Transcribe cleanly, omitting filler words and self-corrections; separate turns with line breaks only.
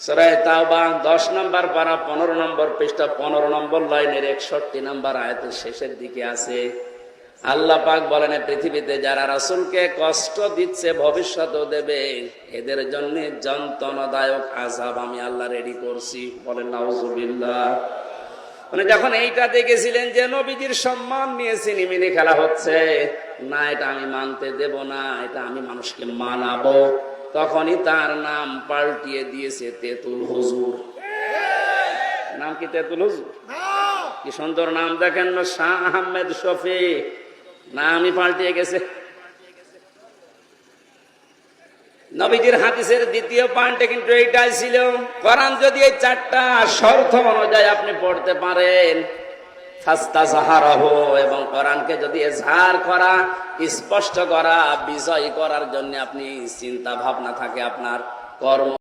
সূরা তাওবা 10 নম্বর পারা 15 নম্বর পৃষ্ঠা 15 নম্বর লাইনের 61 নম্বর আয়াতের শেষের দিকে আছে। আল্লাহ পাক বলেন, পৃথিবীতে যারা রাসূলকে কষ্ট দিচ্ছে ভবিষ্যতেও দেবে, এদের জন্য যন্ত্রণাদায়ক আযাব আমি আল্লাহ রেডি করছি। বলেন নাউজুবিল্লাহ। মানে যখন এইটা দেখেছিলেন যে নবীজির সম্মান নিয়ে সিনেমিনি খেলা হচ্ছে, না এটা আমি মানতে দেব না, এটা আমি মানুষকে মানাবো, তখনই তার নাম পাল্টিয়ে দিয়েছে তেতুল হুজুর। নাম কি তেতুল হুজুর? কি সুন্দর নাম দেখেন না, শাহ আহমেদ শফি, নামই পাল্টিয়ে গেছে। নবীজির হাদিসের দ্বিতীয় পয়েন্টে কিন্তু এইটাই ছিল, কোরআন যদি এই 4টা শর্ত অনুযায়ী আপনি পড়তে পারেন, ফাস্তাযহারাহু, এবং কোরআনকে যদি ইজহার করা, স্পষ্ট করা, বিজয় করার জন্য আপনি চিন্তা ভাবনা থাকে, আপনার কর্ম